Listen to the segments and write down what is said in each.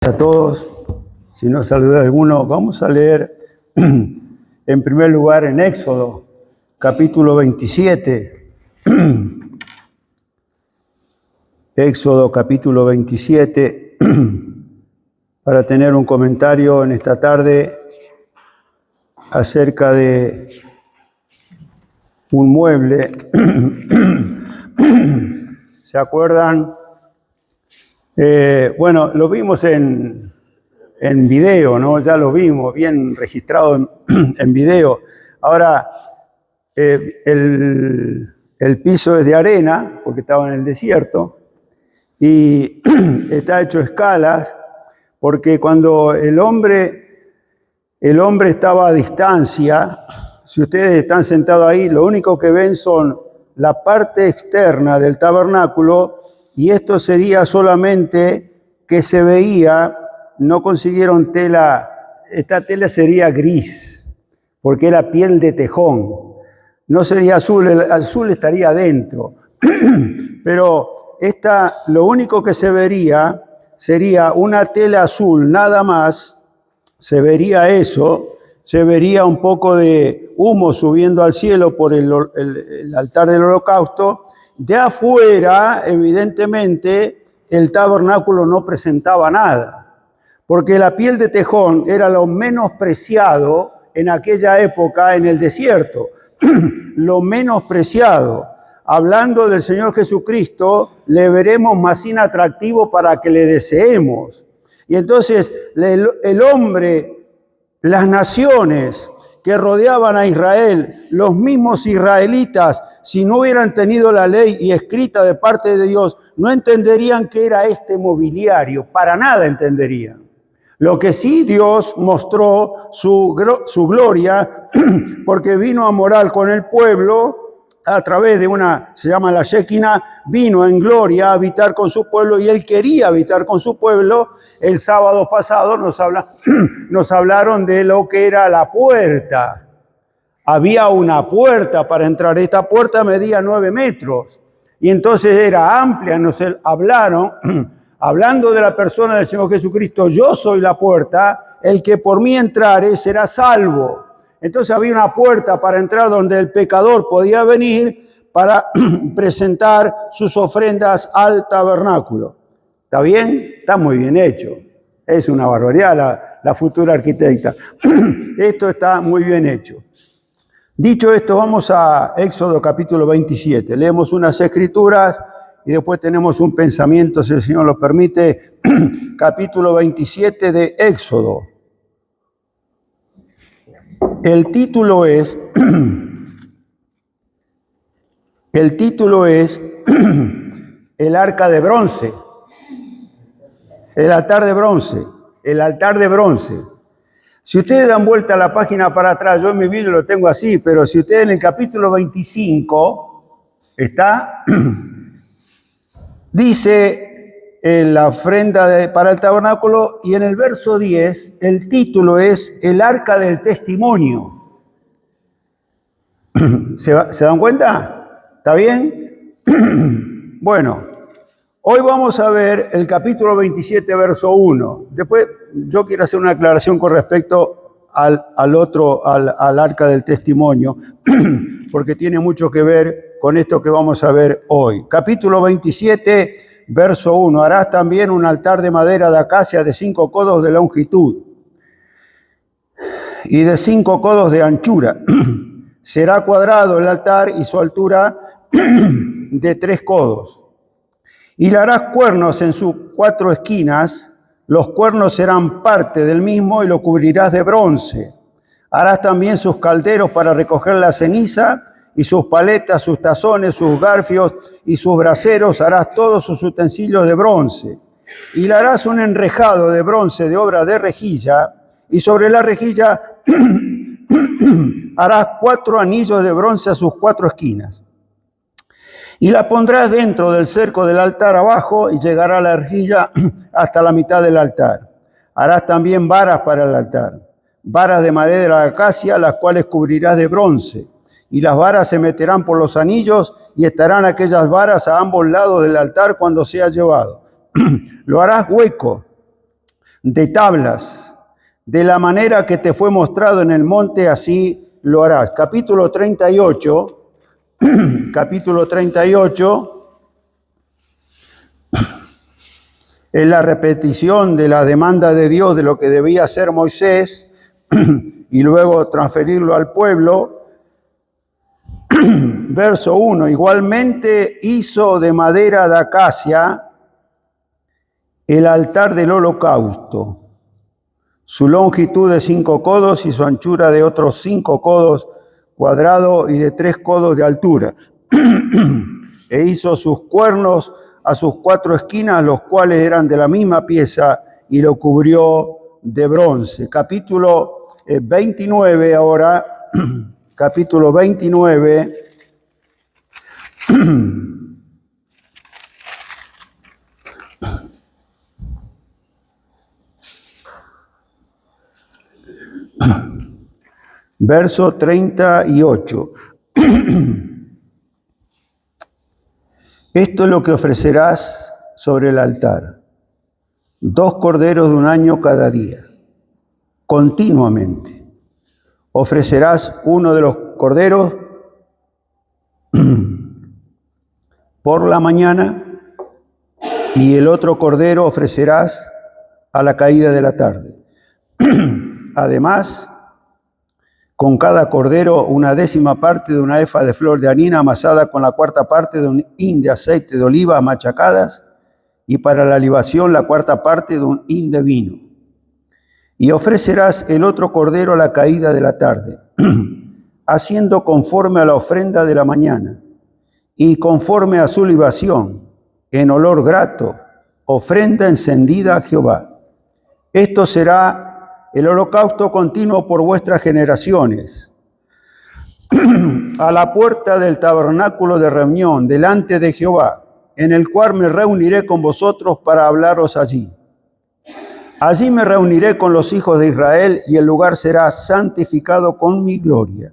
A todos, si no saluda a alguno, vamos a leer en primer lugar en Éxodo, capítulo 27. Éxodo, capítulo 27, para tener un comentario en esta tarde acerca de un mueble. ¿Se acuerdan? Bueno, lo vimos en video, ¿no? Ya lo vimos, bien registrado en video. Ahora, el piso es de arena, porque estaba en el desierto, y está hecho escalas, porque cuando el hombre estaba a distancia, si ustedes están sentados ahí, lo único que ven son la parte externa del tabernáculo, y esto sería solamente que se veía, no consiguieron tela, esta tela sería gris, porque era piel de tejón, no sería azul, el azul estaría adentro, pero lo único que se vería sería una tela azul, nada más, se vería eso, se vería un poco de humo subiendo al cielo por el altar del holocausto. De afuera, evidentemente, el tabernáculo no presentaba nada, porque la piel de tejón era lo menos preciado en aquella época en el desierto, lo menos preciado. Hablando del Señor Jesucristo, le veremos más inatractivo para que le deseemos. Y entonces el hombre, las naciones que rodeaban a Israel, los mismos israelitas, si no hubieran tenido la ley y escrita de parte de Dios, no entenderían qué era este mobiliario, para nada entenderían. Lo que sí Dios mostró su gloria, porque vino a morar con el pueblo a través de se llama la Shekinah, vino en gloria a habitar con su pueblo y él quería habitar con su pueblo. El sábado pasado nos hablaron de lo que era la puerta. Había una puerta para entrar. Esta puerta medía 9 metros y entonces era amplia. Nos hablaron, hablando de la persona del Señor Jesucristo, yo soy la puerta, el que por mí entrare será salvo. Entonces había una puerta para entrar donde el pecador podía venir para presentar sus ofrendas al tabernáculo. ¿Está bien? Está muy bien hecho. Es una barbaridad la futura arquitecta. Esto está muy bien hecho. Dicho esto, vamos a Éxodo capítulo 27. Leemos unas escrituras y después tenemos un pensamiento, si el Señor lo permite. Capítulo 27 de Éxodo. El título es el arca de bronce, el altar de bronce, el altar de bronce. Si ustedes dan vuelta a la página para atrás, yo en mi Biblia lo tengo así, pero si ustedes en el capítulo 25 está, dice la ofrenda para el tabernáculo, y en el verso 10 el título es el arca del testimonio. ¿Se dan cuenta? ¿Está bien? Bueno, hoy vamos a ver el capítulo 27, verso 1. Después yo quiero hacer una aclaración con respecto al arca del testimonio, porque tiene mucho que ver con esto que vamos a ver hoy. Capítulo 27, verso 1. Harás también un altar de madera de acacia de 5 codos de longitud y de 5 codos de anchura. Será cuadrado el altar y su altura de 3 codos. Y le harás cuernos en sus 4 esquinas. Los cuernos serán parte del mismo y lo cubrirás de bronce. Harás también sus calderos para recoger la ceniza, y sus paletas, sus tazones, sus garfios y sus braseros. Harás todos sus utensilios de bronce. Y le harás un enrejado de bronce de obra de rejilla, y sobre la rejilla harás 4 anillos de bronce a sus 4 esquinas. Y la pondrás dentro del cerco del altar abajo, y llegará la rejilla hasta la mitad del altar. Harás también varas para el altar, varas de madera de acacia, las cuales cubrirás de bronce. Y las varas se meterán por los anillos, y estarán aquellas varas a ambos lados del altar cuando sea llevado. Lo harás hueco de tablas, de la manera que te fue mostrado en el monte, así lo harás. Capítulo 38, capítulo 38, es la repetición de la demanda de Dios de lo que debía hacer Moisés y luego transferirlo al pueblo. Verso 1, igualmente hizo de madera de acacia el altar del holocausto, su longitud de 5 codos y su anchura de otros 5 codos cuadrado y de 3 codos de altura. E hizo sus cuernos a sus 4 esquinas, los cuales eran de la misma pieza, y lo cubrió de bronce. Capítulo 29 ahora, capítulo 29. Verso 38. Esto es lo que ofrecerás sobre el altar: 2 corderos de un año cada día, continuamente. Ofrecerás uno de los corderos por la mañana y el otro cordero ofrecerás a la caída de la tarde. Además, con cada cordero 1/10 parte de una efa de flor de harina amasada con la 1/4 parte de un hin de aceite de oliva machacadas, y para la libación la 1/4 parte de un hin de vino. Y ofrecerás el otro cordero a la caída de la tarde, haciendo conforme a la ofrenda de la mañana, y conforme a su libación, en olor grato, ofrenda encendida a Jehová. Esto será el holocausto continuo por vuestras generaciones, a la puerta del tabernáculo de reunión, delante de Jehová, en el cual me reuniré con vosotros para hablaros allí. Allí me reuniré con los hijos de Israel, y el lugar será santificado con mi gloria.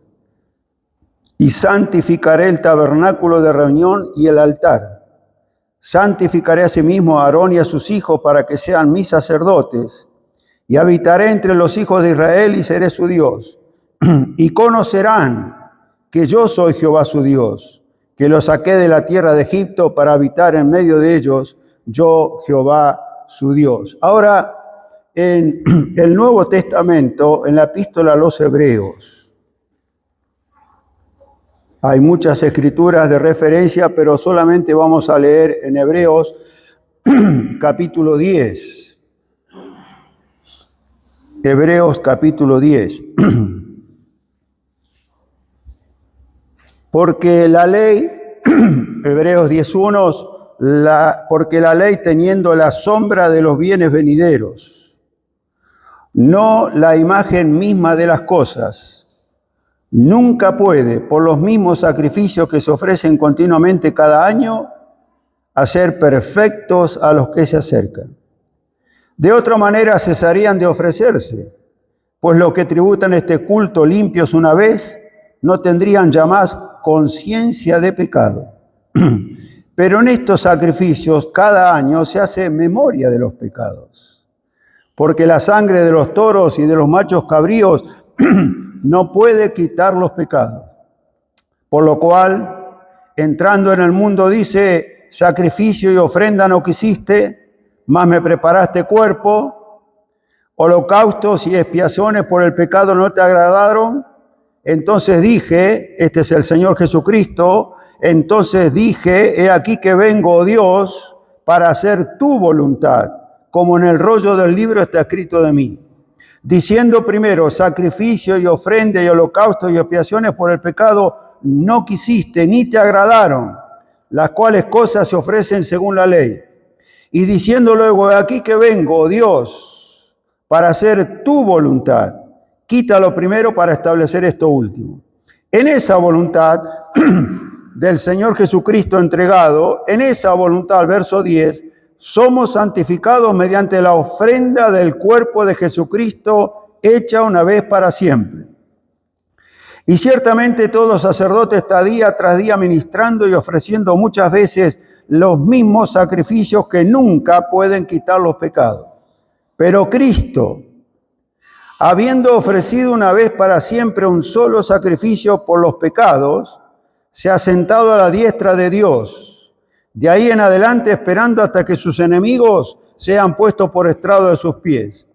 Y santificaré el tabernáculo de reunión y el altar. Santificaré asimismo a Aarón y a sus hijos para que sean mis sacerdotes, y habitaré entre los hijos de Israel y seré su Dios. Y conocerán que yo soy Jehová su Dios, que los saqué de la tierra de Egipto para habitar en medio de ellos, yo Jehová su Dios. Ahora, en el Nuevo Testamento, en la epístola a los Hebreos, hay muchas escrituras de referencia, pero solamente vamos a leer en Hebreos capítulo 10. Hebreos capítulo 10. Porque la ley, Hebreos 10:1, porque la ley, teniendo la sombra de los bienes venideros, no la imagen misma de las cosas, nunca puede, por los mismos sacrificios que se ofrecen continuamente cada año, hacer perfectos a los que se acercan. De otra manera cesarían de ofrecerse, pues los que tributan este culto limpios una vez no tendrían ya más conciencia de pecado. Pero en estos sacrificios cada año se hace memoria de los pecados, porque la sangre de los toros y de los machos cabríos no puede quitar los pecados. Por lo cual, entrando en el mundo, dice: sacrificio y ofrenda no quisiste, mas me preparaste cuerpo. Holocaustos y expiaciones por el pecado no te agradaron. Entonces dije, este es el Señor Jesucristo, entonces dije, he aquí que vengo, oh Dios, para hacer tu voluntad, como en el rollo del libro está escrito de mí. Diciendo primero, sacrificio y ofrenda y holocausto y expiaciones por el pecado no quisiste, ni te agradaron, las cuales cosas se ofrecen según la ley. Y diciendo luego, aquí que vengo, oh Dios, para hacer tu voluntad, quítalo primero para establecer esto último. En esa voluntad del Señor Jesucristo entregado, en esa voluntad, verso 10, somos santificados mediante la ofrenda del cuerpo de Jesucristo hecha una vez para siempre. Y ciertamente todo sacerdote está día tras día ministrando y ofreciendo muchas veces los mismos sacrificios que nunca pueden quitar los pecados. Pero Cristo, habiendo ofrecido una vez para siempre un solo sacrificio por los pecados, se ha sentado a la diestra de Dios. De ahí en adelante esperando hasta que sus enemigos sean puestos por estrado de sus pies.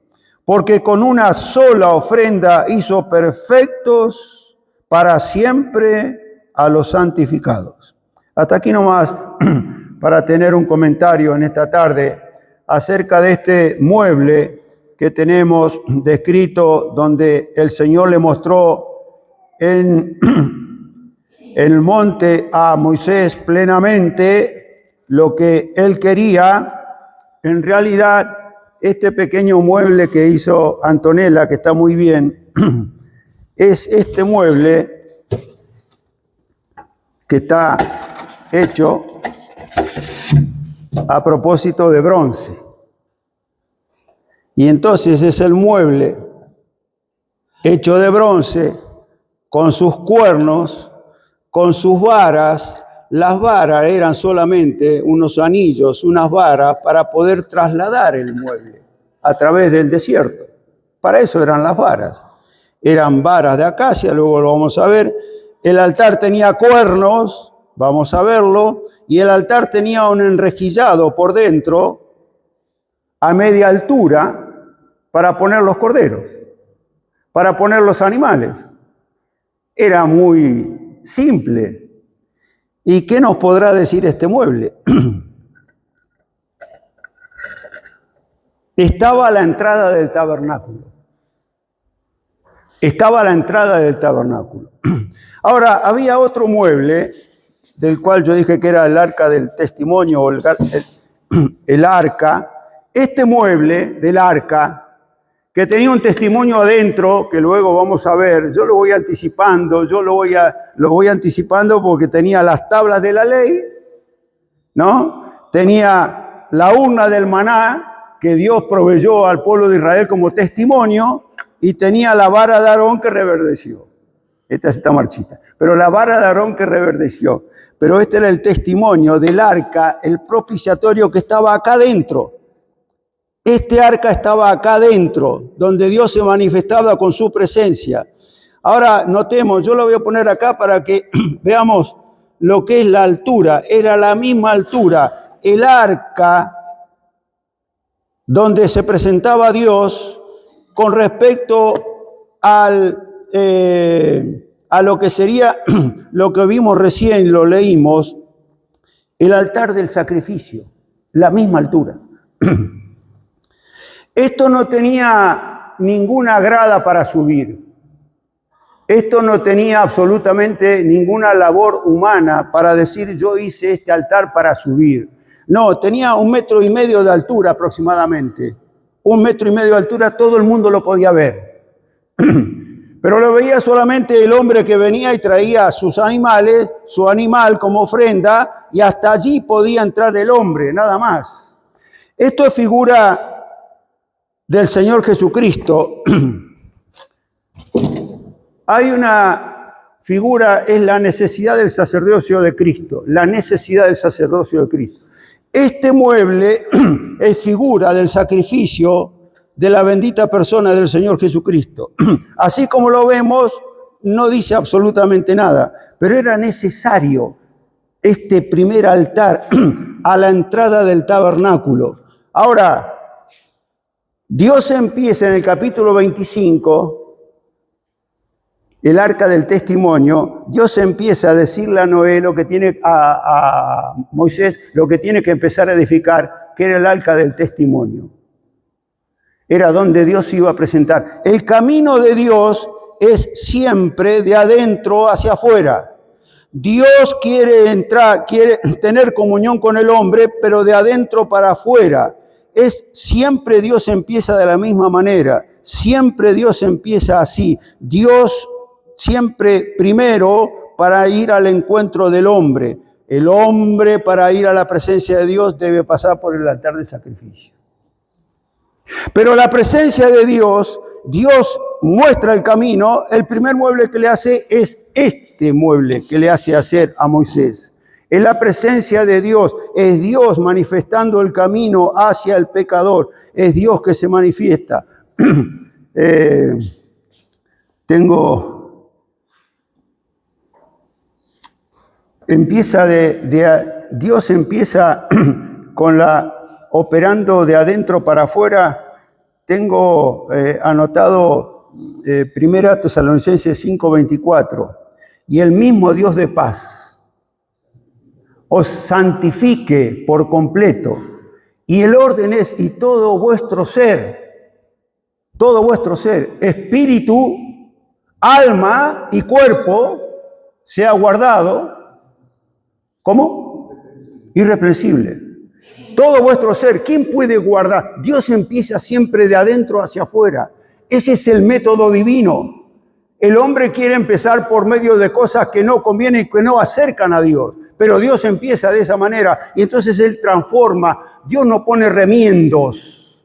Porque con una sola ofrenda hizo perfectos para siempre a los santificados. Hasta aquí nomás para tener un comentario en esta tarde acerca de este mueble que tenemos descrito, donde el Señor le mostró en el monte a Moisés plenamente lo que él quería. En realidad, este pequeño mueble que hizo Antonella, que está muy bien, es este mueble que está hecho a propósito de bronce. Y entonces es el mueble hecho de bronce, con sus cuernos, con sus varas. Las varas eran solamente unos anillos, unas varas para poder trasladar el mueble a través del desierto. Para eso eran las varas. Eran varas de acacia, luego lo vamos a ver. El altar tenía cuernos, vamos a verlo, y el altar tenía un enrejillado por dentro a media altura para poner los corderos, para poner los animales. Era muy simple. ¿Y qué nos podrá decir este mueble? Estaba a la entrada del tabernáculo. Estaba a la entrada del tabernáculo. Ahora, había otro mueble, del cual yo dije que era el arca del testimonio, o el arca. Este mueble del arca, que tenía un testimonio adentro, que luego vamos a ver, yo lo voy anticipando, lo voy anticipando porque tenía las tablas de la ley, ¿no? Tenía la urna del maná que Dios proveyó al pueblo de Israel como testimonio, y tenía la vara de Aarón que reverdeció. Esta está marchita, pero la vara de Aarón que reverdeció. Pero este era el testimonio del arca, el propiciatorio que estaba acá dentro. Este arca estaba acá dentro, donde Dios se manifestaba con su presencia. Ahora notemos, yo lo voy a poner acá para que veamos lo que es la altura. Era la misma altura. El arca donde se presentaba Dios con respecto a lo que sería lo que vimos recién, lo leímos, el altar del sacrificio, la misma altura. Esto no tenía ninguna grada para subir. Esto no tenía absolutamente ninguna labor humana para decir yo hice este altar para subir. No, tenía 1,5 metros de altura aproximadamente. 1,5 metros de altura, todo el mundo lo podía ver. Pero lo veía solamente el hombre que venía y traía sus animales, su animal como ofrenda, y hasta allí podía entrar el hombre, nada más. Esto es figura del Señor Jesucristo. Hay una figura, es la necesidad del sacerdocio de Cristo, la necesidad del sacerdocio de Cristo. Este mueble es figura del sacrificio de la bendita persona del Señor Jesucristo. Así como lo vemos, no dice absolutamente nada, pero era necesario este primer altar a la entrada del tabernáculo. Ahora, Dios empieza en el capítulo 25, el arca del testimonio. Dios empieza a decirle a Noé lo que tiene, a Moisés, lo que tiene que empezar a edificar, que era el arca del testimonio. Era donde Dios iba a presentar. El camino de Dios es siempre de adentro hacia afuera. Dios quiere entrar, quiere tener comunión con el hombre, pero de adentro para afuera. Siempre Dios empieza de la misma manera. Siempre Dios empieza así. Dios siempre primero para ir al encuentro del hombre. El hombre, para ir a la presencia de Dios, debe pasar por el altar del sacrificio. Pero la presencia de Dios, Dios muestra el camino. El primer mueble que le hace es este mueble que le hace hacer a Moisés. Es la presencia de Dios, es Dios manifestando el camino hacia el pecador, es Dios que se manifiesta. Dios empieza operando de adentro para afuera. Tengo anotado 1 Tesalonicenses 5:24, y el mismo Dios de paz os santifique por completo, y el orden es, y todo vuestro ser, espíritu, alma y cuerpo, sea guardado, ¿cómo? Irreprensible. Todo vuestro ser, ¿quién puede guardar? Dios empieza siempre de adentro hacia afuera. Ese es el método divino. El hombre quiere empezar por medio de cosas que no convienen y que no acercan a Dios. Pero Dios empieza de esa manera y entonces Él transforma. Dios no pone remiendos.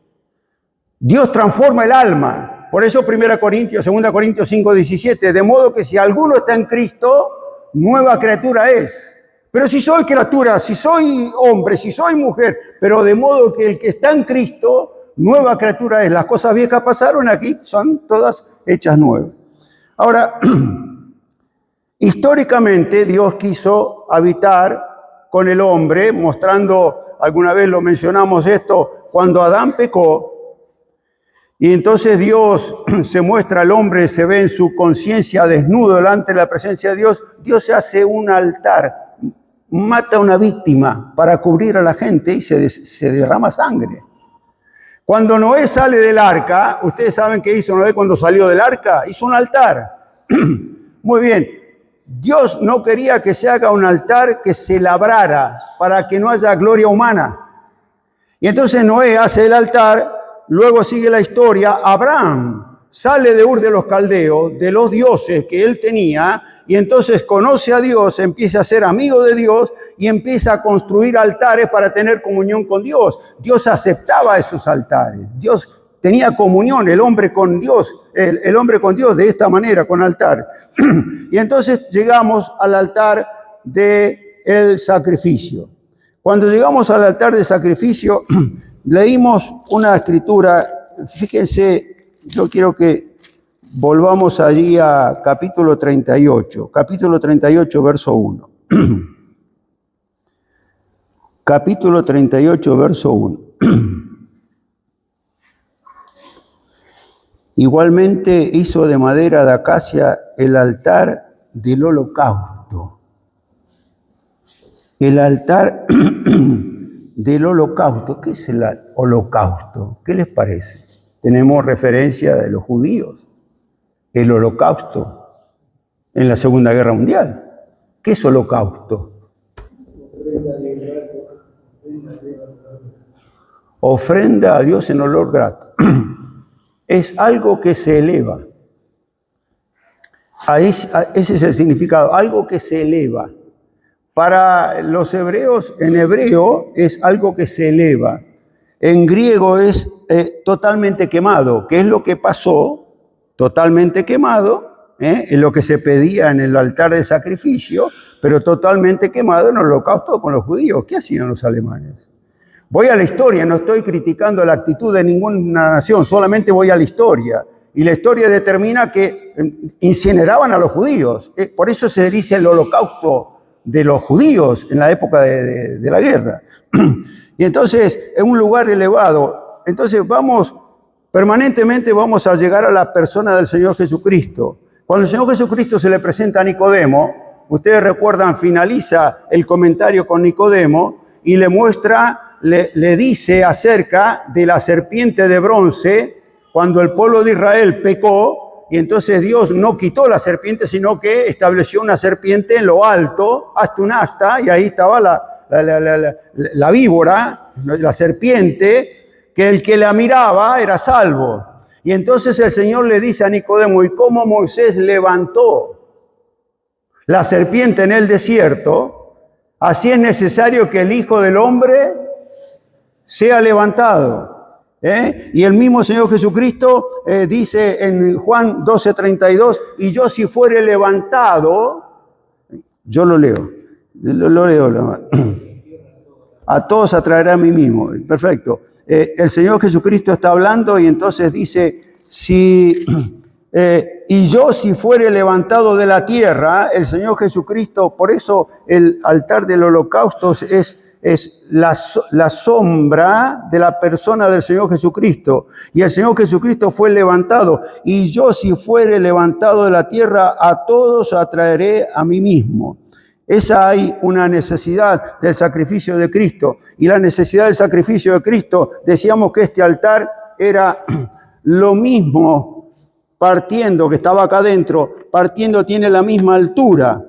Dios transforma el alma. Por eso 2 Corintios 5:17, de modo que si alguno está en Cristo, nueva criatura es. Pero si soy criatura, si soy hombre, si soy mujer, pero de modo que el que está en Cristo, nueva criatura es. Las cosas viejas pasaron, aquí son todas hechas nuevas. Ahora, históricamente Dios quiso habitar con el hombre, mostrando, alguna vez lo mencionamos esto, cuando Adán pecó, y entonces Dios se muestra al hombre, se ve en su conciencia desnudo delante de la presencia de Dios. Dios se hace un altar, mata a una víctima para cubrir a la gente y se derrama sangre. Cuando Noé sale del arca, ustedes saben qué hizo Noé cuando salió del arca, hizo un altar. Muy bien, Dios no quería que se haga un altar que se labrara para que no haya gloria humana. Y entonces Noé hace el altar, luego sigue la historia. Abraham sale de Ur de los Caldeos, de los dioses que él tenía, y entonces conoce a Dios, empieza a ser amigo de Dios y empieza a construir altares para tener comunión con Dios. Dios aceptaba esos altares. Dios tenía comunión, el hombre con Dios, el hombre con Dios de esta manera, con altar. Y entonces llegamos al altar del sacrificio. Cuando llegamos al altar de sacrificio, leímos una escritura. Fíjense, yo quiero que volvamos allí a capítulo 38, verso 1. Capítulo 38, verso 1. Igualmente hizo de madera de acacia el altar del holocausto. El altar del holocausto. ¿Qué es el holocausto? ¿Qué les parece? Tenemos referencia de los judíos. El holocausto en la Segunda Guerra Mundial. ¿Qué es holocausto? Ofrenda a Dios en olor grato. Es algo que se eleva. Ese es el significado, algo que se eleva. Para los hebreos, en hebreo es algo que se eleva. En griego es totalmente quemado. ¿Qué es lo que pasó? Totalmente quemado, en lo que se pedía en el altar de sacrificio, pero totalmente quemado en el holocausto con los judíos. ¿Qué hacían los alemanes? Voy a la historia, no estoy criticando la actitud de ninguna nación, solamente voy a la historia. Y la historia determina que incineraban a los judíos. Por eso se dice el holocausto de los judíos en la época de la guerra. Y entonces, en un lugar elevado, entonces permanentemente vamos a llegar a la persona del Señor Jesucristo. Cuando el Señor Jesucristo se le presenta a Nicodemo, ustedes recuerdan, finaliza el comentario con Nicodemo y le muestra, le dice acerca de la serpiente de bronce, cuando el pueblo de Israel pecó, y entonces Dios no quitó la serpiente, sino que estableció una serpiente en lo alto, hasta un asta, y ahí estaba la víbora, la serpiente, que el que la miraba era salvo. Y entonces el Señor le dice a Nicodemo, ¿y cómo Moisés levantó la serpiente en el desierto? Así es necesario que el Hijo del Hombre sea levantado. Y el mismo Señor Jesucristo dice en Juan 12:32, y yo si fuere levantado, yo lo leo, Lo leo. A todos atraerá a mí mismo. Perfecto. El Señor Jesucristo está hablando y entonces dice, y yo si fuere levantado de la tierra, el Señor Jesucristo, por eso el altar del holocausto es la sombra de la persona del Señor Jesucristo. Y el Señor Jesucristo fue levantado. Y yo si fuere levantado de la tierra, a todos atraeré a mí mismo. Esa hay una necesidad del sacrificio de Cristo. Y la necesidad del sacrificio de Cristo, decíamos que este altar era lo mismo, partiendo, que estaba acá adentro, partiendo tiene la misma altura.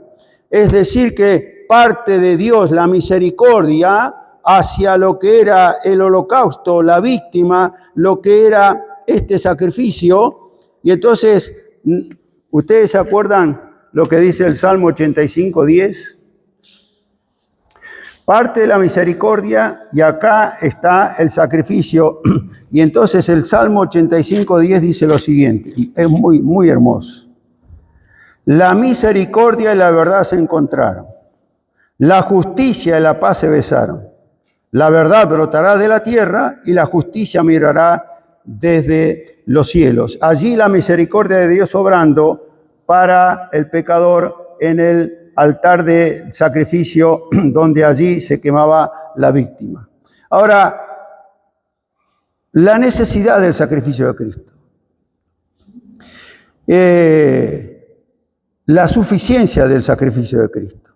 Es decir que parte de Dios, la misericordia, hacia lo que era el holocausto, la víctima, lo que era este sacrificio. Y entonces, ¿ustedes se acuerdan lo que dice el Salmo 85:10? Parte de la misericordia y acá está el sacrificio. Y entonces el Salmo 85:10 dice lo siguiente, es muy, muy hermoso. La misericordia y la verdad se encontraron. La justicia y la paz se besaron. La verdad brotará de la tierra y la justicia mirará desde los cielos. Allí la misericordia de Dios obrando para el pecador en el altar de sacrificio donde allí se quemaba la víctima. Ahora, la necesidad del sacrificio de Cristo. La suficiencia del sacrificio de Cristo.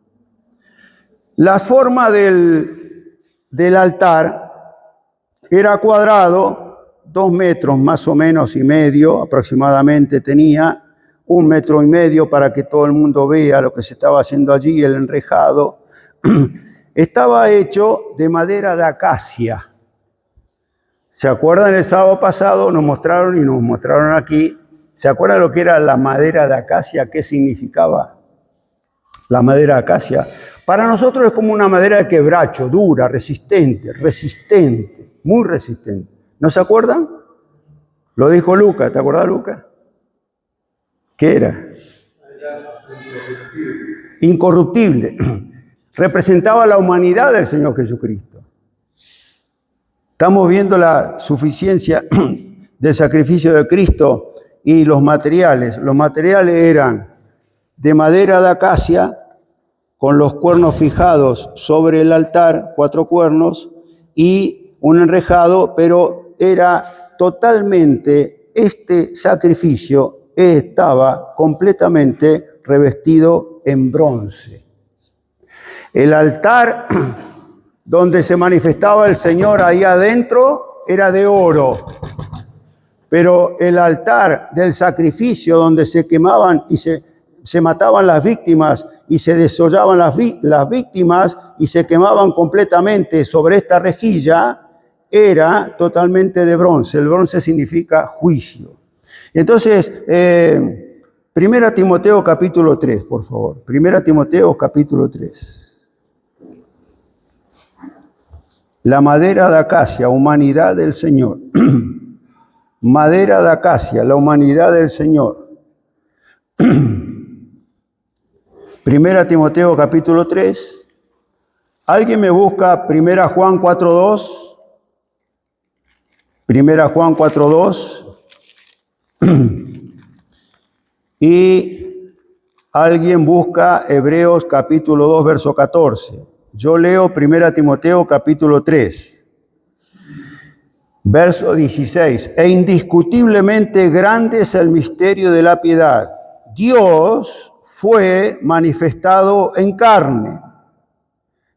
La forma del altar era cuadrado, 2 metros más o menos y medio aproximadamente tenía, 1,5 metros para que todo el mundo vea lo que se estaba haciendo allí, el enrejado. Estaba hecho de madera de acacia. ¿Se acuerdan el sábado pasado? Nos mostraron aquí. ¿Se acuerdan lo que era la madera de acacia? ¿Qué significaba la madera de acacia? Para nosotros es como una madera de quebracho, dura, resistente, muy resistente. ¿No se acuerdan? Lo dijo Lucas, ¿te acuerdas, Lucas? ¿Qué era? Incorruptible. Representaba la humanidad del Señor Jesucristo. Estamos viendo la suficiencia del sacrificio de Cristo y los materiales. Los materiales eran de madera de acacia, con los cuernos fijados sobre el altar, 4 cuernos, y un enrejado, pero era totalmente, este sacrificio estaba completamente revestido en bronce. El altar donde se manifestaba el Señor ahí adentro era de oro, pero el altar del sacrificio donde se quemaban y se mataban las víctimas y se desollaban las víctimas y se quemaban completamente sobre esta rejilla, era totalmente de bronce. El bronce significa juicio. Entonces, 1 Timoteo capítulo 3, por favor. 1 Timoteo capítulo 3. La madera de acacia, humanidad del Señor. Madera de acacia, la humanidad del Señor. 1 Timoteo capítulo 3. ¿Alguien me busca 1 Juan 4:2? 1 Juan 4:2. Y alguien busca Hebreos capítulo 2, verso 14. Yo leo 1 Timoteo capítulo 3, verso 16. E indiscutiblemente grande es el misterio de la piedad. Dios fue manifestado en carne.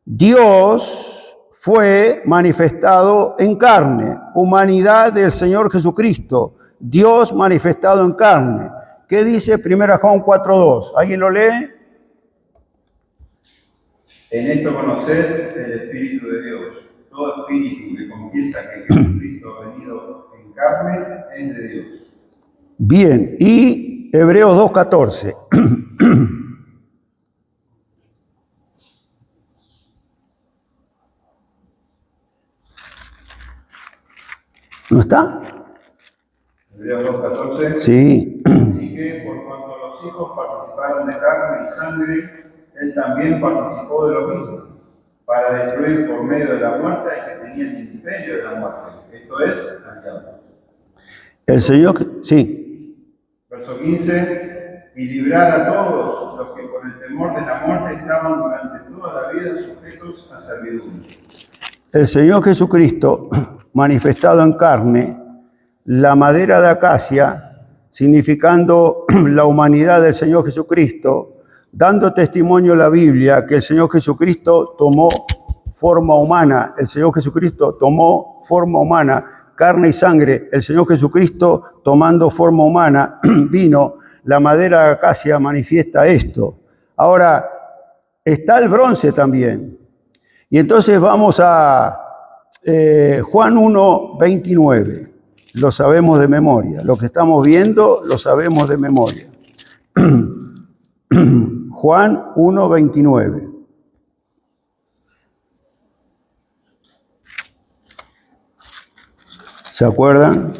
Dios fue manifestado en carne. Humanidad del Señor Jesucristo. Dios manifestado en carne. ¿Qué dice 1 Juan 4:2? ¿Alguien lo lee? En esto conocer el Espíritu de Dios. Todo espíritu que confiesa que Jesucristo ha venido en carne es de Dios. Bien, y Hebreos 2:14. ¿No está? Hebreos 2:14. Sí. Así que por cuanto los hijos participaron de carne y sangre, Él también participó de lo mismo, para destruir por medio de la muerte al que tenía el imperio de la muerte, esto es, al diablo. El Señor, sí. Verso 15, y librar a todos los que por el temor de la muerte estaban durante toda la vida sujetos a servidumbre. El Señor Jesucristo, manifestado en carne, la madera de acacia, significando la humanidad del Señor Jesucristo, dando testimonio a la Biblia que el Señor Jesucristo tomó forma humana, el Señor Jesucristo tomó forma humana, carne y sangre, el Señor Jesucristo tomando forma humana, vino, la madera de acacia manifiesta esto. Ahora, está el bronce también. Y entonces vamos a Juan 1:29. Lo sabemos de memoria. Lo que estamos viendo lo sabemos de memoria. Juan 1:29. ¿Se acuerdan?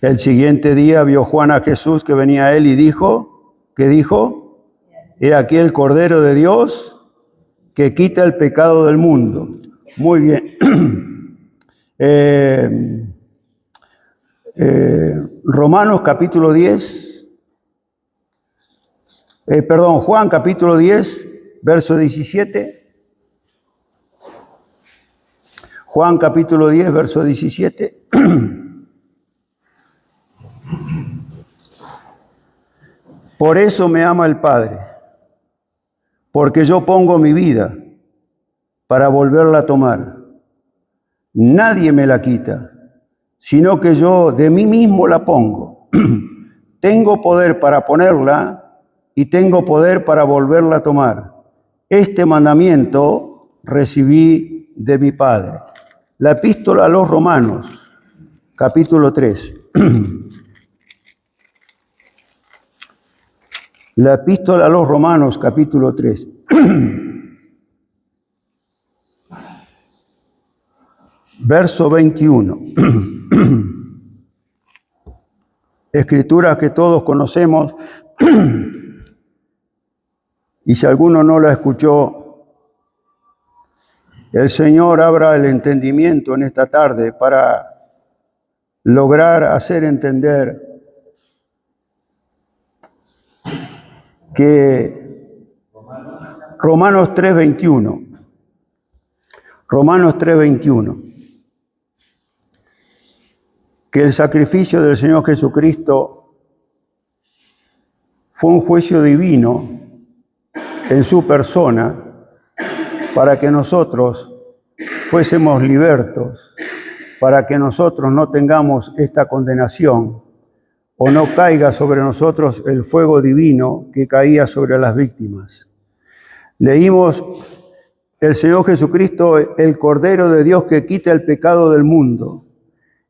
El siguiente día vio Juan a Jesús que venía a él y dijo, ¿qué dijo? He aquí el Cordero de Dios que quita el pecado del mundo. Muy bien. Romanos capítulo 10. Juan capítulo 10, verso 17. Juan capítulo 10, verso 17. Por eso me ama el Padre, porque yo pongo mi vida para volverla a tomar. Nadie me la quita, sino que yo de mí mismo la pongo. Tengo poder para ponerla y tengo poder para volverla a tomar. Este mandamiento recibí de mi Padre. La epístola a los Romanos, capítulo 3. La epístola a los Romanos, capítulo 3. Verso 21. Escritura que todos conocemos, y si alguno no la escuchó, el Señor abra el entendimiento en esta tarde para lograr hacer entender que Romanos 3:21, Romanos 3:21, que el sacrificio del Señor Jesucristo fue un juicio divino en su persona para que nosotros fuésemos libertos, para que nosotros no tengamos esta condenación o no caiga sobre nosotros el fuego divino que caía sobre las víctimas. Leímos el Señor Jesucristo, el Cordero de Dios que quita el pecado del mundo.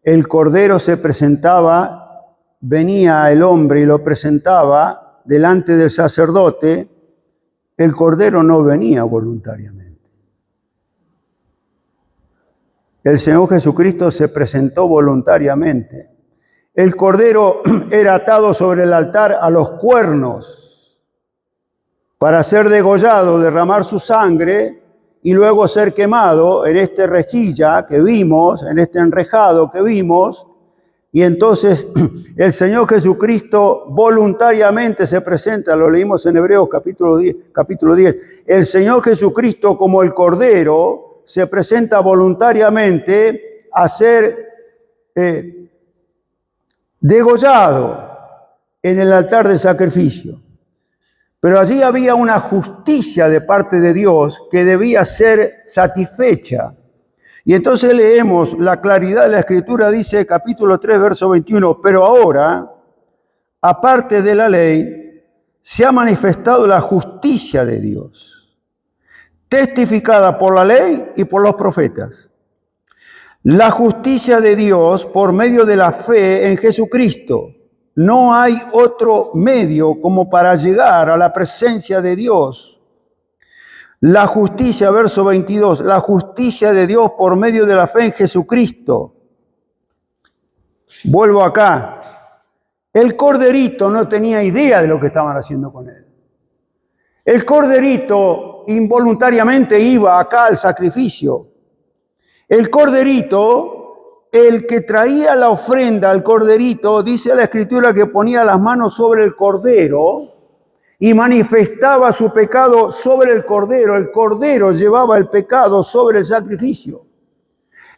El Cordero se presentaba, venía el hombre y lo presentaba delante del sacerdote. El Cordero no venía voluntariamente. El Señor Jesucristo se presentó voluntariamente. El Cordero era atado sobre el altar a los cuernos para ser degollado, derramar su sangre y luego ser quemado en esta rejilla que vimos, en este enrejado que vimos. Y entonces el Señor Jesucristo voluntariamente se presenta, lo leímos en Hebreos capítulo 10. El Señor Jesucristo como el Cordero se presenta voluntariamente a ser degollado en el altar del sacrificio. Pero allí había una justicia de parte de Dios que debía ser satisfecha. Y entonces leemos la claridad de la Escritura, dice capítulo 3, verso 21, pero ahora, aparte de la ley, se ha manifestado la justicia de Dios, testificada por la ley y por los profetas. La justicia de Dios por medio de la fe en Jesucristo. No hay otro medio como para llegar a la presencia de Dios. La justicia, verso 22, la justicia de Dios por medio de la fe en Jesucristo. Vuelvo acá. El corderito no tenía idea de lo que estaban haciendo con él. El corderito involuntariamente iba acá al sacrificio. El corderito, el que traía la ofrenda al corderito, dice la Escritura que ponía las manos sobre el cordero y manifestaba su pecado sobre el cordero. El cordero llevaba el pecado sobre el sacrificio.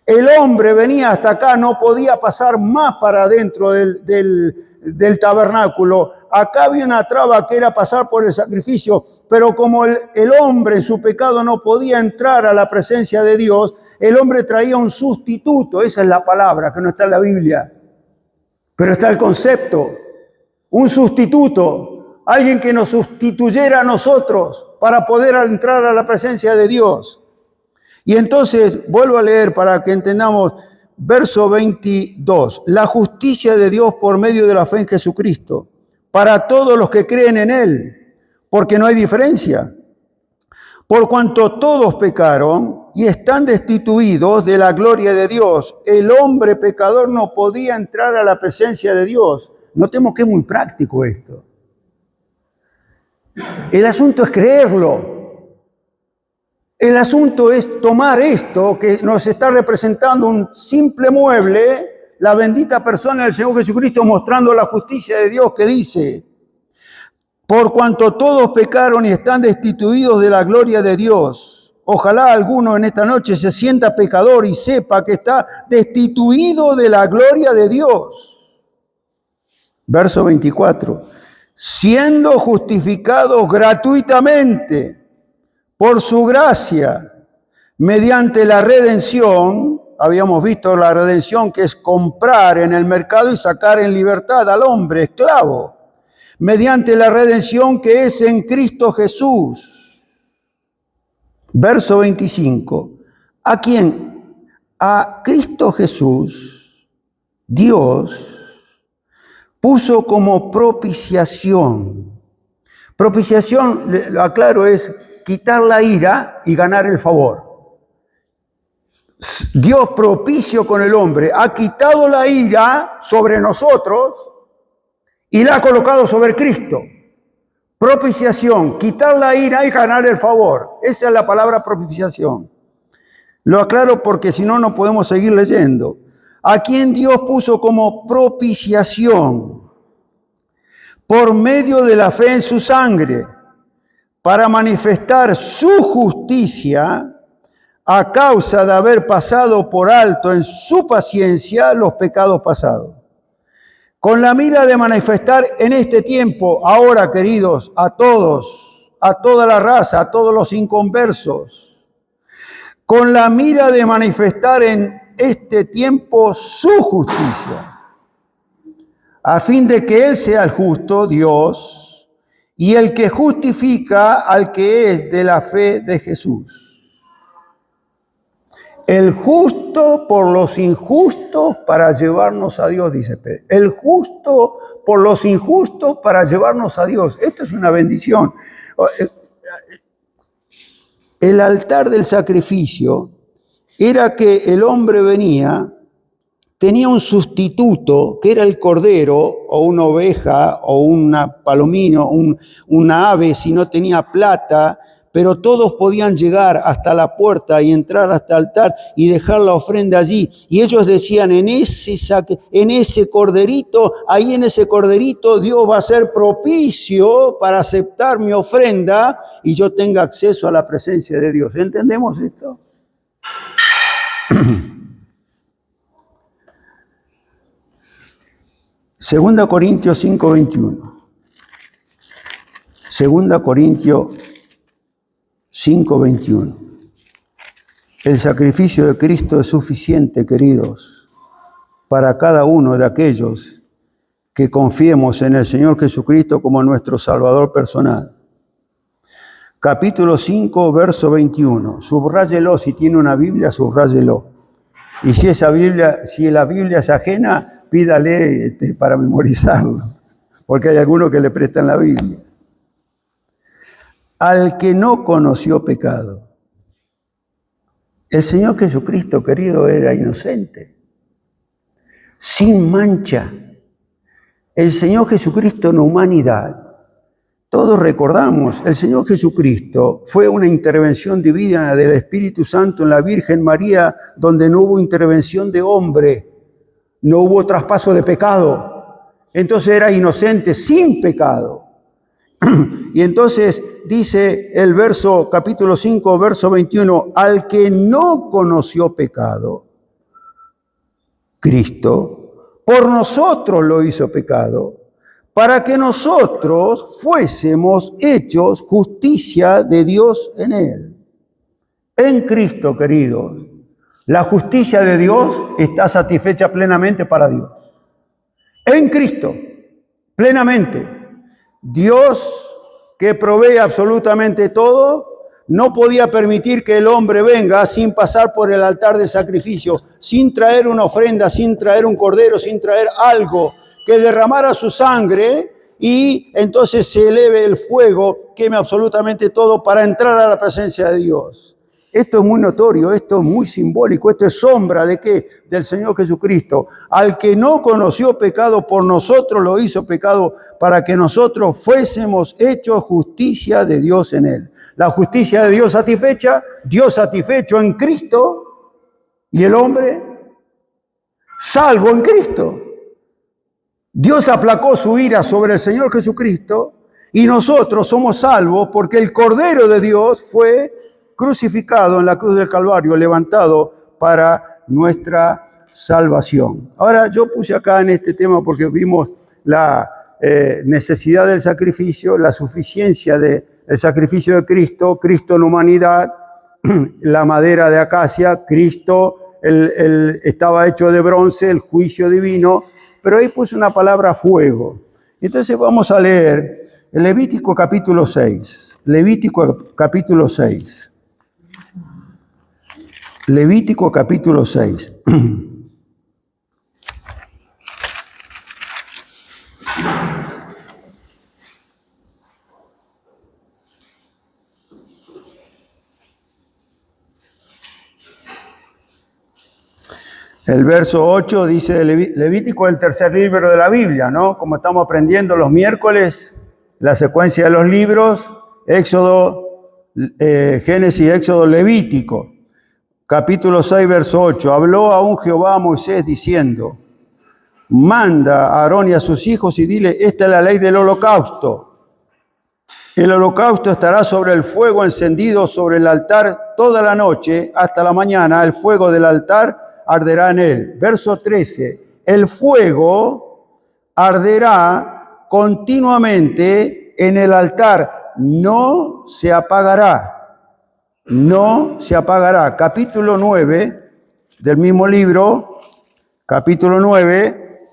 El hombre venía hasta acá, no podía pasar más para adentro del tabernáculo. Acá había una traba que era pasar por el sacrificio, pero como el hombre en su pecado no podía entrar a la presencia de Dios, el hombre traía un sustituto. Esa es la palabra que no está en la Biblia, pero está el concepto. Un sustituto, alguien que nos sustituyera a nosotros para poder entrar a la presencia de Dios. Y entonces, vuelvo a leer para que entendamos, verso 22. La justicia de Dios por medio de la fe en Jesucristo, para todos los que creen en Él, porque no hay diferencia. Por cuanto todos pecaron y están destituidos de la gloria de Dios, el hombre pecador no podía entrar a la presencia de Dios. Notemos que es muy práctico esto. El asunto es creerlo. El asunto es tomar esto que nos está representando un simple mueble, la bendita persona del Señor Jesucristo mostrando la justicia de Dios que dice, por cuanto todos pecaron y están destituidos de la gloria de Dios. Ojalá alguno en esta noche se sienta pecador y sepa que está destituido de la gloria de Dios. Verso 24. Siendo justificados gratuitamente por su gracia, mediante la redención, habíamos visto la redención que es comprar en el mercado y sacar en libertad al hombre esclavo, mediante la redención que es en Cristo Jesús. Verso 25. ¿A quién? A Cristo Jesús, Dios puso como propiciación. Propiciación, lo aclaro, es quitar la ira y ganar el favor. Dios propicio con el hombre ha quitado la ira sobre nosotros y la ha colocado sobre Cristo. Propiciación, quitar la ira y ganar el favor. Esa es la palabra propiciación. Lo aclaro porque si no, no podemos seguir leyendo. A quien Dios puso como propiciación por medio de la fe en su sangre, para manifestar su justicia a causa de haber pasado por alto en su paciencia los pecados pasados. Con la mira de manifestar en este tiempo, ahora queridos, a todos, a toda la raza, a todos los inconversos, con la mira de manifestar en este tiempo su justicia, a fin de que Él sea el justo, Dios, y el que justifica al que es de la fe de Jesús. El justo por los injustos para llevarnos a Dios, dice Pedro. El justo por los injustos para llevarnos a Dios. Esto es una bendición. El altar del sacrificio era que el hombre venía, tenía un sustituto que era el cordero o una oveja o una palomino, una ave si no tenía plata, pero todos podían llegar hasta la puerta y entrar hasta el altar y dejar la ofrenda allí. Y ellos decían, en ese corderito, ahí en ese corderito Dios va a ser propicio para aceptar mi ofrenda y yo tenga acceso a la presencia de Dios. ¿Entendemos esto? Segunda Corintios 5:21. Segunda Corintios 5:21. El sacrificio de Cristo es suficiente, queridos, para cada uno de aquellos que confiemos en el Señor Jesucristo como nuestro Salvador personal. Capítulo 5, verso 21. Subráyelo, si tiene una Biblia, subráyelo. Y si la Biblia es ajena, pídale para memorizarlo, porque hay algunos que le prestan la Biblia. Al que no conoció pecado. El Señor Jesucristo, querido, era inocente, sin mancha. el Señor Jesucristo en humanidad. Todos recordamos, el Señor Jesucristo fue una intervención divina del Espíritu Santo en la Virgen María, donde no hubo intervención de hombre, no hubo traspaso de pecado. Entonces era inocente, sin pecado. Y entonces dice el capítulo 5, verso 21, al que no conoció pecado, Cristo, por nosotros lo hizo pecado, para que nosotros fuésemos hechos justicia de Dios en él. En Cristo, queridos, la justicia de Dios está satisfecha plenamente para Dios. En Cristo, plenamente. Dios, que provee absolutamente todo, no podía permitir que el hombre venga sin pasar por el altar de sacrificio, sin traer una ofrenda, sin traer un cordero, sin traer algo que derramara su sangre y entonces se eleve el fuego, queme absolutamente todo para entrar a la presencia de Dios. Esto es muy notorio, esto es muy simbólico, esto es sombra ¿de qué? Del Señor Jesucristo. Al que no conoció pecado, por nosotros lo hizo pecado, para que nosotros fuésemos hechos justicia de Dios en él. La justicia de Dios satisfecha, Dios satisfecho en Cristo y el hombre salvo en Cristo. Dios aplacó su ira sobre el Señor Jesucristo y nosotros somos salvos porque el Cordero de Dios fue crucificado en la cruz del Calvario, levantado para nuestra salvación. Ahora yo puse acá en este tema porque vimos la necesidad del sacrificio, la suficiencia del sacrificio de Cristo, Cristo en humanidad, la madera de acacia, Cristo estaba hecho de bronce, el juicio divino, pero ahí puse una palabra fuego. Entonces vamos a leer el Levítico capítulo 6. Levítico capítulo 6. Levítico capítulo 6. El verso 8 dice, Levítico es el tercer libro de la Biblia, ¿no? Como estamos aprendiendo los miércoles, la secuencia de los libros, Éxodo, Génesis, Éxodo, Levítico. Capítulo 6, verso 8. Habló aún Jehová a Moisés diciendo, manda a Aarón y a sus hijos y dile, esta es la ley del holocausto. El holocausto estará sobre el fuego encendido sobre el altar toda la noche hasta la mañana. El fuego del altar arderá en él. Verso 13. El fuego arderá continuamente en el altar. No se apagará. No se apagará. Capítulo 9 del mismo libro. Capítulo 9.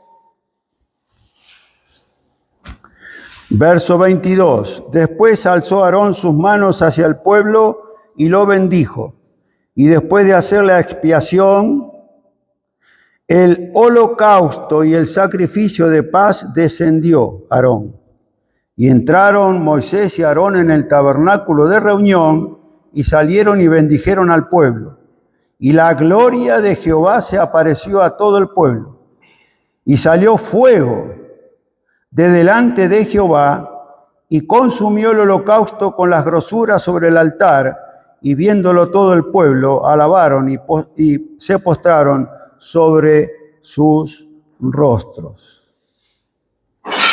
Verso 22. Después alzó Aarón sus manos hacia el pueblo y lo bendijo. Y después de hacer la expiación, el holocausto y el sacrificio de paz descendió Aarón. Y entraron Moisés y Aarón en el tabernáculo de reunión y salieron y bendijeron al pueblo. Y la gloria de Jehová se apareció a todo el pueblo. Y salió fuego de delante de Jehová y consumió el holocausto con las grosuras sobre el altar. Y viéndolo todo el pueblo, alabaron y se postraron sobre sus rostros.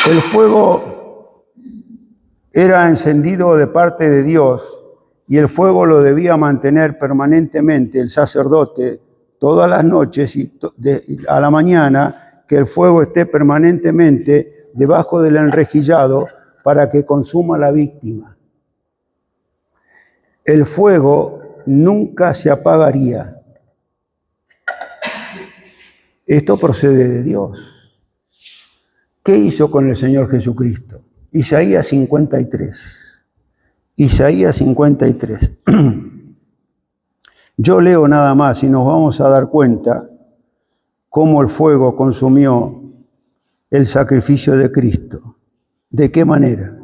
El fuego era encendido de parte de Dios y el fuego lo debía mantener permanentemente el sacerdote todas las noches y a la mañana, que el fuego esté permanentemente debajo del enrejillado para que consuma la víctima. El fuego nunca se apagaría. Esto procede de Dios. ¿Qué hizo con el Señor Jesucristo? Isaías 53. Isaías 53. Yo leo nada más y nos vamos a dar cuenta cómo el fuego consumió el sacrificio de Cristo. ¿De qué manera?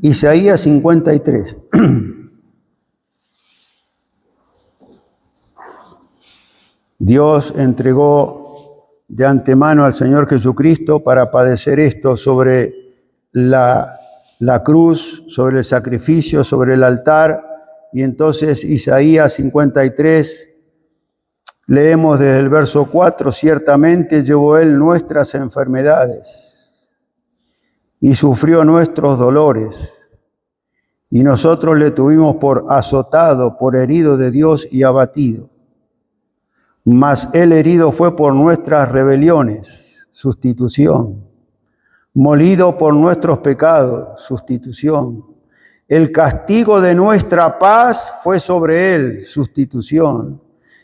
Isaías 53. Dios entregó de antemano al Señor Jesucristo para padecer esto sobre la cruz, sobre el sacrificio, sobre el altar. Y entonces Isaías 53, leemos desde el verso 4, ciertamente llevó él nuestras enfermedades y sufrió nuestros dolores. Y nosotros le tuvimos por azotado, por herido de Dios y abatido. Mas él herido fue por nuestras rebeliones, sustitución. Molido por nuestros pecados, sustitución. El castigo de nuestra paz fue sobre él, sustitución.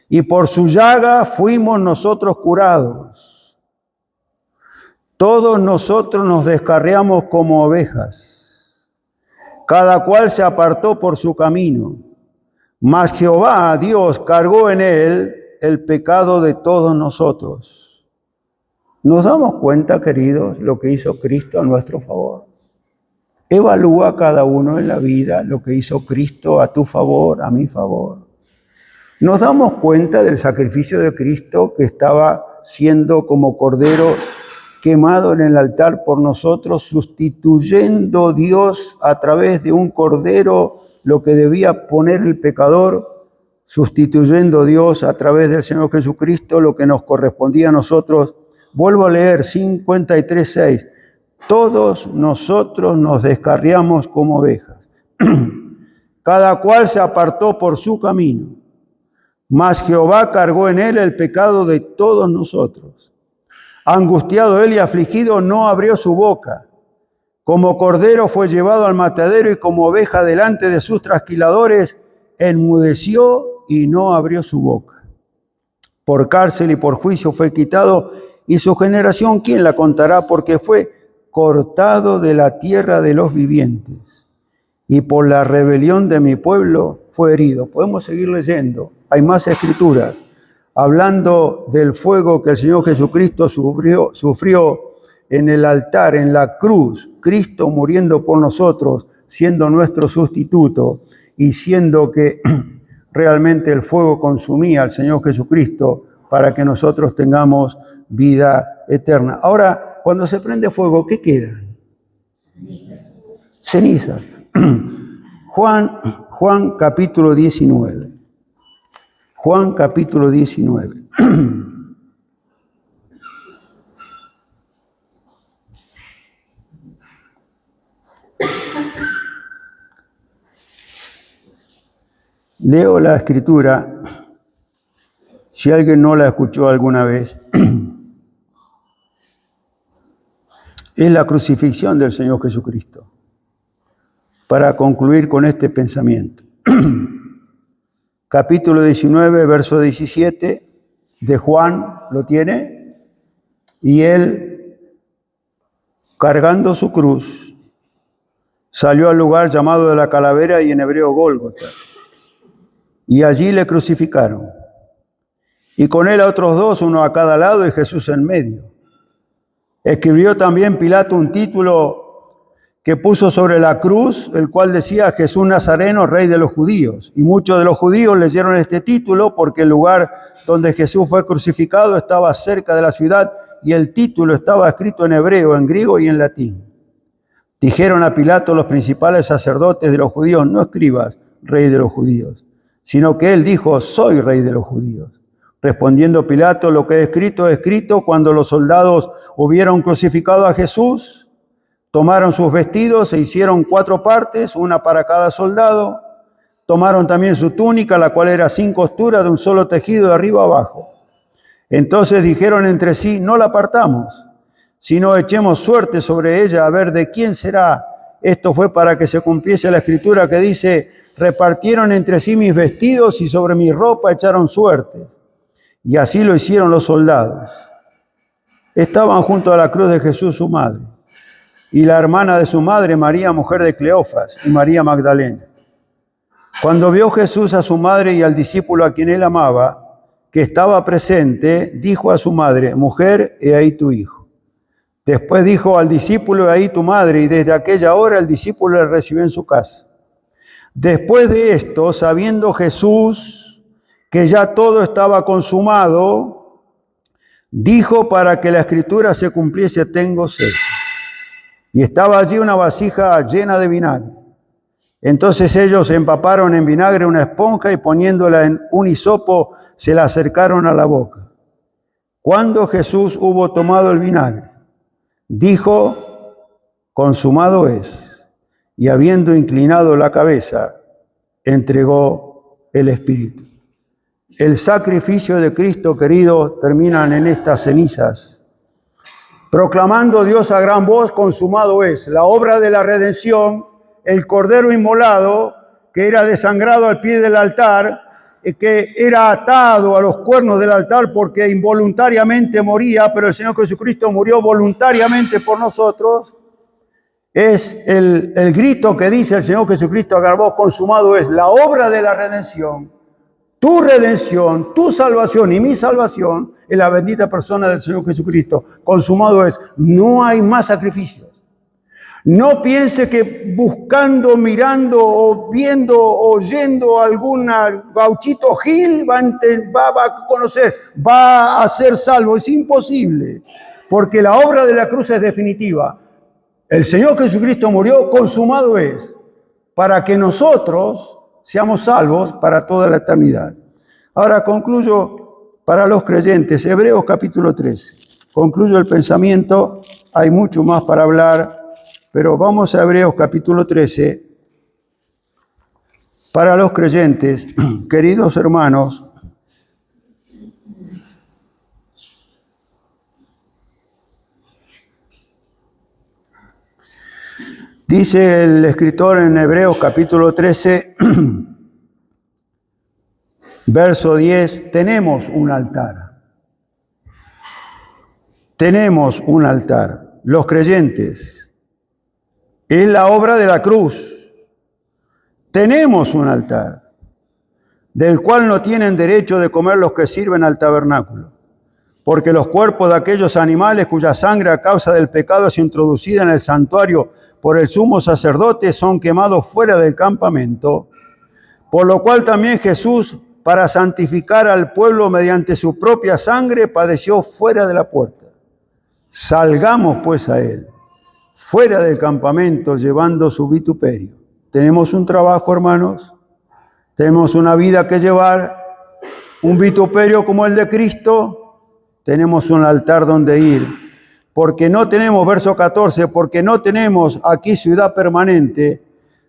Y por su llaga fuimos nosotros curados. Todos nosotros nos descarriamos como ovejas. Cada cual se apartó por su camino. Mas Jehová, Dios, cargó en él el pecado de todos nosotros. ¿Nos damos cuenta, queridos, lo que hizo Cristo a nuestro favor? Evalúa cada uno en la vida lo que hizo Cristo a tu favor, a mi favor. Nos damos cuenta del sacrificio de Cristo que estaba siendo como cordero quemado en el altar por nosotros, sustituyendo Dios a través de un cordero lo que debía poner el pecador, sustituyendo Dios a través del Señor Jesucristo lo que nos correspondía a nosotros. Vuelvo a leer 53:6. Todos nosotros nos descarriamos como ovejas. Cada cual se apartó por su camino. Mas Jehová cargó en él el pecado de todos nosotros. Angustiado él y afligido, no abrió su boca. Como cordero fue llevado al matadero y como oveja delante de sus trasquiladores, enmudeció y no abrió su boca. Por cárcel y por juicio fue quitado, y su generación, ¿quién la contará? Porque fue cortado de la tierra de los vivientes. Y por la rebelión de mi pueblo fue herido. Podemos seguir leyendo. Hay más escrituras hablando del fuego que el Señor Jesucristo sufrió en el altar, en la cruz. Cristo muriendo por nosotros, siendo nuestro sustituto y siendo que realmente el fuego consumía al Señor Jesucristo para que nosotros tengamos vida eterna. Ahora, cuando se prende fuego, ¿qué quedan? Cenizas. Juan capítulo 19. Juan capítulo 19. Leo la escritura, si alguien no la escuchó alguna vez. Es la crucifixión del Señor Jesucristo. Para concluir con este pensamiento. Capítulo 19, verso 17 de Juan, ¿lo tiene? Y él, cargando su cruz, salió al lugar llamado de la calavera y en hebreo Gólgota. Y allí le crucificaron. Y con él a otros dos, uno a cada lado y Jesús en medio. Escribió también Pilato un título que puso sobre la cruz, el cual decía Jesús Nazareno, Rey de los Judíos. Y muchos de los judíos leyeron este título porque el lugar donde Jesús fue crucificado estaba cerca de la ciudad y el título estaba escrito en hebreo, en griego y en latín. Dijeron a Pilato los principales sacerdotes de los judíos, no escribas Rey de los Judíos, sino que él dijo, soy Rey de los Judíos. Respondiendo Pilato, lo que he escrito, cuando los soldados hubieron crucificado a Jesús, tomaron sus vestidos, se hicieron 4 partes, una para cada soldado. Tomaron también su túnica, la cual era 5 costuras de un solo tejido de arriba abajo. Entonces dijeron entre sí, no la partamos, sino echemos suerte sobre ella a ver de quién será. Esto fue para que se cumpliese la escritura que dice, repartieron entre sí mis vestidos y sobre mi ropa echaron suerte. Y así lo hicieron los soldados. Estaban junto a la cruz de Jesús su madre, y la hermana de su madre, María, mujer de Cleofas, y María Magdalena. Cuando vio Jesús a su madre y al discípulo a quien él amaba, que estaba presente, dijo a su madre, mujer, he ahí tu hijo. Después dijo al discípulo, he ahí tu madre, y desde aquella hora el discípulo le recibió en su casa. Después de esto, sabiendo Jesús que ya todo estaba consumado, Dijo: para que la escritura se cumpliese, tengo sed. Y estaba allí una vasija llena de vinagre. Entonces ellos empaparon en vinagre una esponja y poniéndola en un hisopo se la acercaron a la boca. Cuando Jesús hubo tomado el vinagre, dijo: consumado es. Y habiendo inclinado la cabeza, entregó el Espíritu. El sacrificio de Cristo, querido, terminan en estas cenizas. Proclamando Dios a gran voz: consumado es. La obra de la redención, el cordero inmolado, que era desangrado al pie del altar, que era atado a los cuernos del altar porque involuntariamente moría, pero el Señor Jesucristo murió voluntariamente por nosotros. Es el grito que dice el Señor Jesucristo a gran voz: consumado es. La obra de la redención, tu salvación y mi salvación, en la bendita persona del Señor Jesucristo. Consumado es. No hay más sacrificios. No piense que buscando, mirando o viendo, oyendo algún gauchito Gil va a conocer, va a ser salvo. Es imposible, porque la obra de la cruz es definitiva. El Señor Jesucristo murió, consumado es, para que nosotros seamos salvos para toda la eternidad. Ahora concluyo para los creyentes, Hebreos capítulo 13. Concluyo el pensamiento, hay mucho más para hablar, pero vamos a Hebreos capítulo 13. Para los creyentes, queridos hermanos, dice el escritor en Hebreos capítulo 13, verso 10, tenemos un altar. Tenemos un altar. Los creyentes. Es la obra de la cruz. Tenemos un altar, del cual no tienen derecho de comer los que sirven al tabernáculo, porque los cuerpos de aquellos animales cuya sangre a causa del pecado es introducida en el santuario por el sumo sacerdote son quemados fuera del campamento, por lo cual también Jesús, para santificar al pueblo mediante su propia sangre, padeció fuera de la puerta. Salgamos pues a él, fuera del campamento, llevando su vituperio. Tenemos un trabajo, hermanos, tenemos una vida que llevar, un vituperio como el de Cristo, tenemos un altar donde ir, porque no tenemos, verso 14, porque no tenemos aquí ciudad permanente,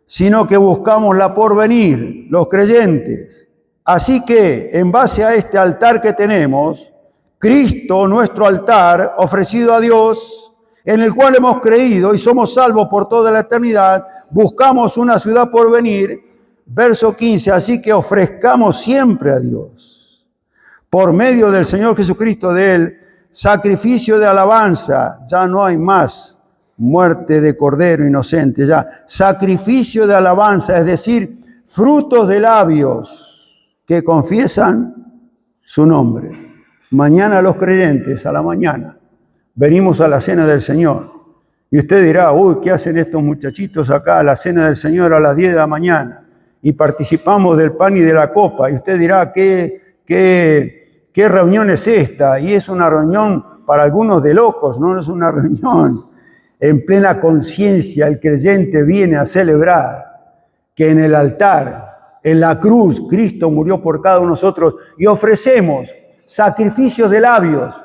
sino que buscamos la porvenir, los creyentes. Así que, en base a este altar que tenemos, Cristo, nuestro altar, ofrecido a Dios, en el cual hemos creído y somos salvos por toda la eternidad, buscamos una ciudad por venir. Verso 15, así que ofrezcamos siempre a Dios, por medio del Señor Jesucristo, de Él, sacrificio de alabanza. Ya no hay más muerte de cordero inocente, ya sacrificio de alabanza, es decir, frutos de labios que confiesan su nombre. Mañana los creyentes, a la mañana, venimos a la cena del Señor. Y usted dirá: uy, ¿qué hacen estos muchachitos acá a la cena del Señor a las 10 de la mañana? Y participamos del pan y de la copa. Y usted dirá: ¿qué reunión es esta? Y es una reunión para algunos de locos, no es una reunión. En plena conciencia el creyente viene a celebrar que en el altar, en la cruz, Cristo murió por cada uno de nosotros y ofrecemos sacrificios de labios.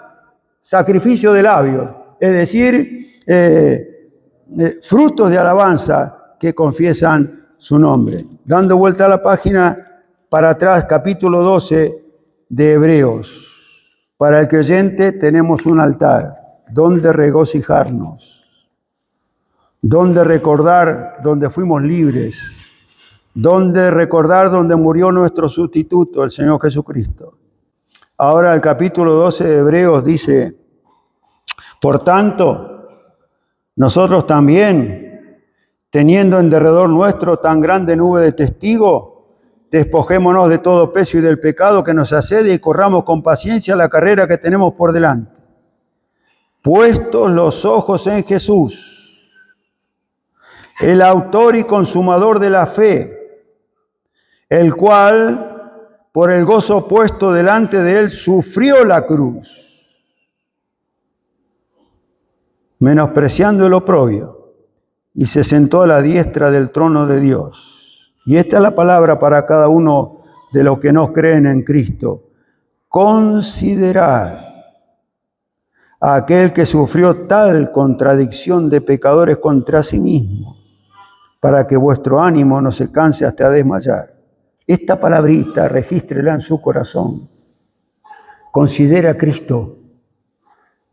Sacrificio de labios, es decir, frutos de alabanza que confiesan su nombre. Dando vuelta a la página para atrás, capítulo 12 de Hebreos. Para el creyente tenemos un altar donde regocijarnos, donde recordar donde fuimos libres, donde recordar donde murió nuestro sustituto, el Señor Jesucristo. Ahora el capítulo 12 de Hebreos dice: por tanto, nosotros también, teniendo en derredor nuestro tan grande nube de testigos, despojémonos de todo peso y del pecado que nos asedia y corramos con paciencia la carrera que tenemos por delante. Puestos los ojos en Jesús, el autor y consumador de la fe, el cual, por el gozo puesto delante de él, sufrió la cruz, menospreciando el oprobio, y se sentó a la diestra del trono de Dios. Y esta es la palabra para cada uno de los que no creen en Cristo. Considerad a aquel que sufrió tal contradicción de pecadores contra sí mismo, para que vuestro ánimo no se canse hasta desmayar. Esta palabrita, regístrela en su corazón. Considera a Cristo,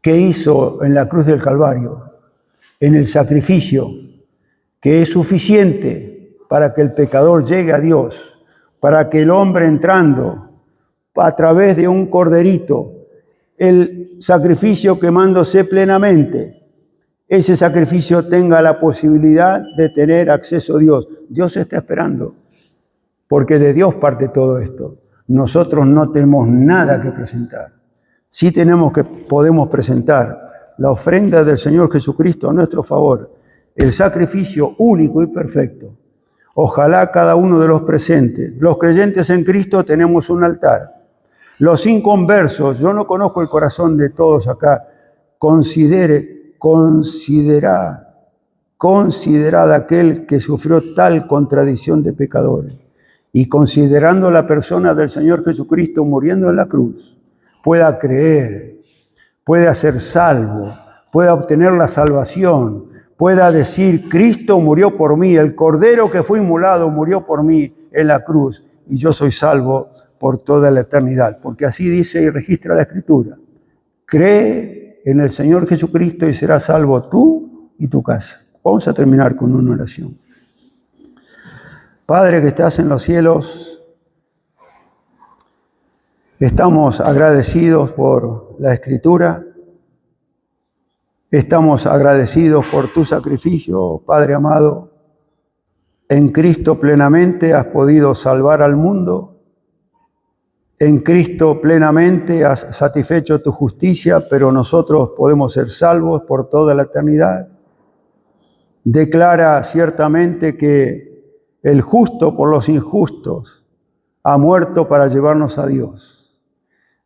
que hizo en la cruz del Calvario, en el sacrificio, que es suficiente para que el pecador llegue a Dios, para que el hombre entrando a través de un corderito, el sacrificio quemándose plenamente, ese sacrificio tenga la posibilidad de tener acceso a Dios. Dios está esperando, porque de Dios parte todo esto. Nosotros no tenemos nada que presentar. Sí podemos presentar la ofrenda del Señor Jesucristo a nuestro favor, el sacrificio único y perfecto. Ojalá cada uno de los presentes, los creyentes en Cristo, tenemos un altar. Los inconversos, yo no conozco el corazón de todos acá, considerad aquel que sufrió tal contradicción de pecadores, y considerando la persona del Señor Jesucristo muriendo en la cruz, pueda creer, pueda ser salvo, pueda obtener la salvación, pueda decir: Cristo murió por mí, el Cordero que fue inmolado murió por mí en la cruz, y yo soy salvo por toda la eternidad. Porque así dice y registra la Escritura: cree en el Señor Jesucristo y serás salvo tú y tu casa. Vamos a terminar con una oración. Padre que estás en los cielos, estamos agradecidos por la Escritura, estamos agradecidos por tu sacrificio, Padre amado. En Cristo plenamente has podido salvar al mundo, en Cristo plenamente has satisfecho tu justicia, pero nosotros podemos ser salvos por toda la eternidad. Declara ciertamente que el justo por los injustos ha muerto para llevarnos a Dios.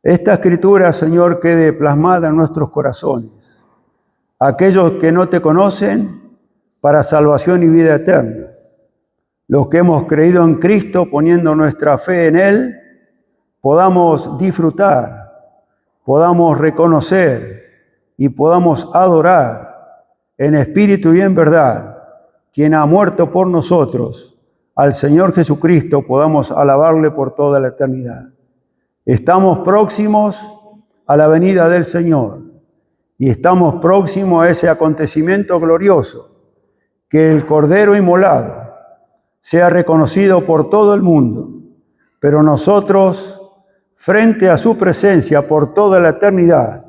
Esta Escritura, Señor, quede plasmada en nuestros corazones. Aquellos que no te conocen, para salvación y vida eterna. Los que hemos creído en Cristo, poniendo nuestra fe en Él, podamos disfrutar, podamos reconocer y podamos adorar en espíritu y en verdad, quien ha muerto por nosotros, al Señor Jesucristo, podamos alabarle por toda la eternidad. Estamos próximos a la venida del Señor y estamos próximos a ese acontecimiento glorioso, que el Cordero inmolado sea reconocido por todo el mundo, pero nosotros, frente a su presencia por toda la eternidad,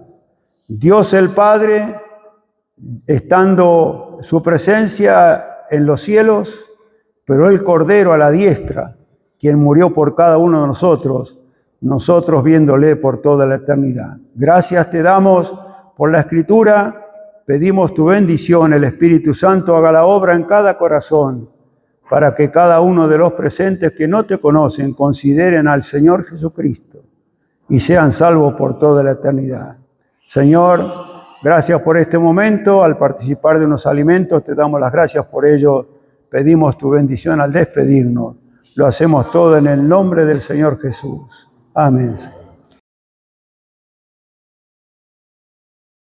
Dios el Padre, estando su presencia en los cielos, pero el Cordero a la diestra, quien murió por cada uno de nosotros, nosotros viéndole por toda la eternidad. Gracias te damos por la Escritura, pedimos tu bendición, el Espíritu Santo haga la obra en cada corazón, para que cada uno de los presentes que no te conocen consideren al Señor Jesucristo y sean salvos por toda la eternidad. Señor, gracias por este momento. Al participar de unos alimentos, te damos las gracias por ello. Pedimos tu bendición al despedirnos. Lo hacemos todo en el nombre del Señor Jesús. Amén.